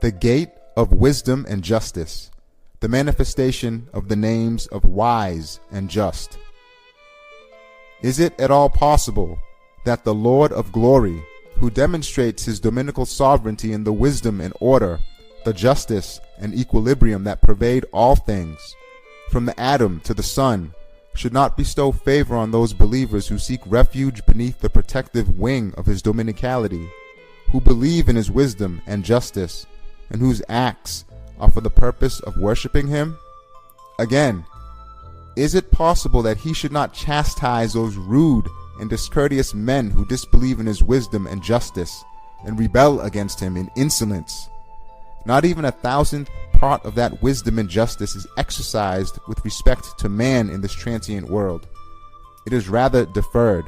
the gate of wisdom and justice, the manifestation of the names of wise and just. Is it at all possible that the Lord of glory, who demonstrates his dominical sovereignty in the wisdom and order, the justice and equilibrium that pervade all things, from the atom to the sun, should not bestow favor on those believers who seek refuge beneath the protective wing of his dominicality, who believe in his wisdom and justice, and whose acts are for the purpose of worshiping him? Again, is it possible that he should not chastise those rude and discourteous men who disbelieve in his wisdom and justice and rebel against him in insolence? Not even 1,000th part of that wisdom and justice is exercised with respect to man in this transient world. It is rather deferred.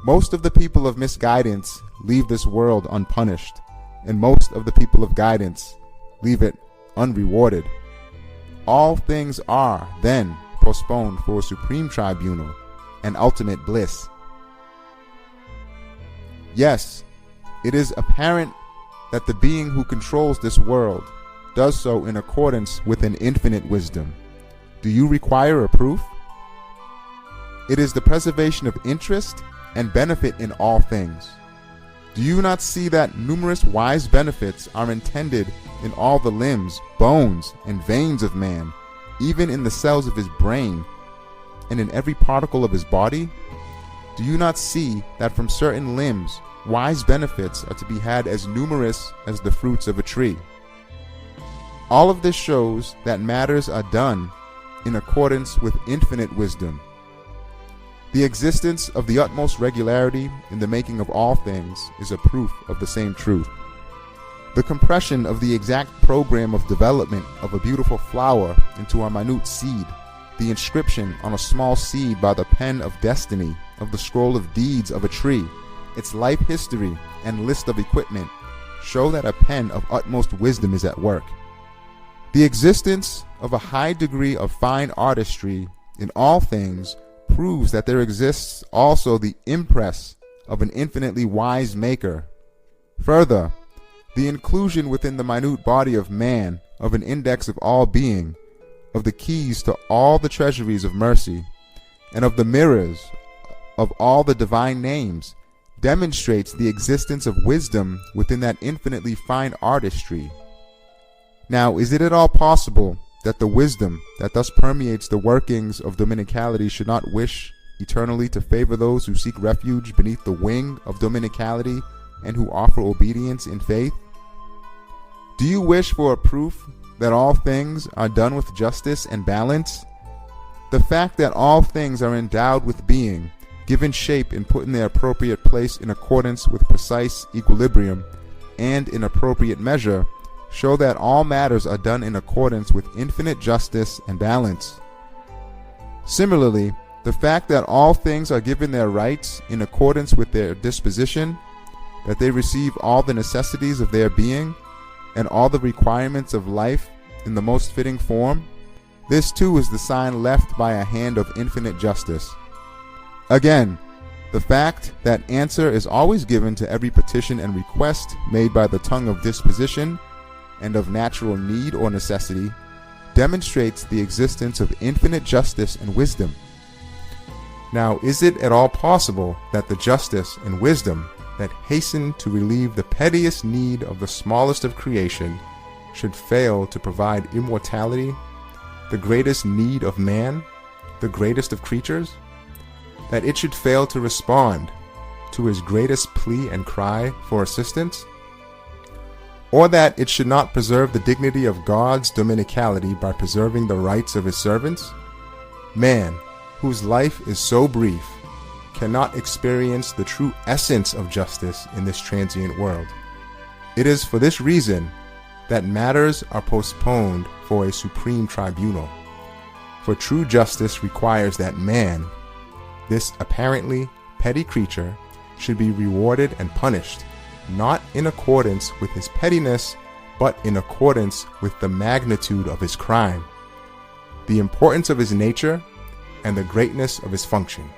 Most of the people of misguidance leave this world unpunished, and most of the people of guidance leave it unrewarded. All things are, then, postponed for a supreme tribunal and ultimate bliss. Yes, it is apparent that the being who controls this world does so in accordance with an infinite wisdom. Do you require a proof? It is the preservation of interest and benefit in all things. Do you not see that numerous wise benefits are intended in all the limbs, bones, and veins of man, even in the cells of his brain, and in every particle of his body? Do you not see that from certain limbs, wise benefits are to be had as numerous as the fruits of a tree? All of this shows that matters are done in accordance with infinite wisdom. The existence of the utmost regularity in the making of all things is a proof of the same truth. The compression of the exact program of development of a beautiful flower into a minute seed, the inscription on a small seed by the pen of destiny of the scroll of deeds of a tree, its life history and list of equipment, show that a pen of utmost wisdom is at work. The existence of a high degree of fine artistry in all things proves that there exists also the impress of an infinitely wise maker. Further, the inclusion within the minute body of man of an index of all being, of the keys to all the treasuries of mercy, and of the mirrors of all the divine names, demonstrates the existence of wisdom within that infinitely fine artistry. Now, is it at all possible that the wisdom that thus permeates the workings of dominicality should not wish eternally to favor those who seek refuge beneath the wing of dominicality and who offer obedience in faith? Do you wish for a proof that all things are done with justice and balance? The fact that all things are endowed with being, given shape and put in their appropriate place in accordance with precise equilibrium and in appropriate measure, show that all matters are done in accordance with infinite justice and balance. Similarly, the fact that all things are given their rights in accordance with their disposition, that they receive all the necessities of their being, and all the requirements of life in the most fitting form, this too is the sign left by a hand of infinite justice. Again, the fact that answer is always given to every petition and request made by the tongue of disposition and of natural need or necessity demonstrates the existence of infinite justice and wisdom. Now, is it at all possible that the justice and wisdom that hasten to relieve the pettiest need of the smallest of creation should fail to provide immortality, the greatest need of man, the greatest of creatures? That it should fail to respond to his greatest plea and cry for assistance? Or that it should not preserve the dignity of God's dominicality by preserving the rights of his servants? Man, whose life is so brief, cannot experience the true essence of justice in this transient world. It is for this reason that matters are postponed for a supreme tribunal. For true justice requires that man, this apparently petty creature, should be rewarded and punished, not in accordance with his pettiness, but in accordance with the magnitude of his crime, the importance of his nature, and the greatness of his function.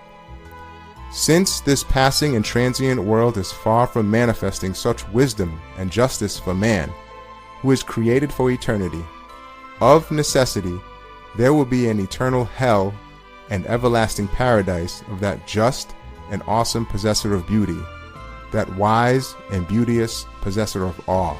Since this passing and transient world is far from manifesting such wisdom and justice for man, who is created for eternity. Of necessity, there will be an eternal hell and everlasting paradise of that just and awesome possessor of beauty, that wise and beauteous possessor of awe.